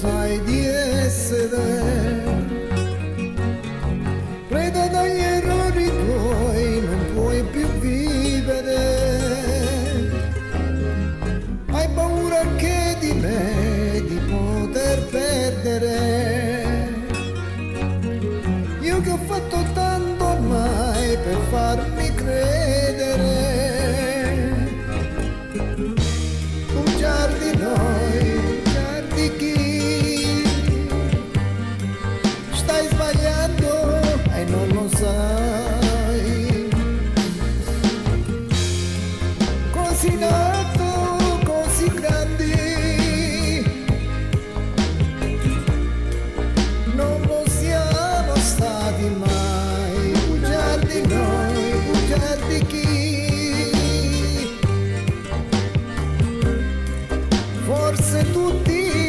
sai di essere. Preda dagli errori tuoi non puoi più vivere. Hai paura che di me di poter perdere. Io che ho fatto tanto ormai per farmi credere. Bugiardi noi, bugiardi chi? Stai sbagliando e non lo sai. Così nato, così grandi, non lo siamo stati mai. Bugiardi noi, bugiardi chi? Forse tutti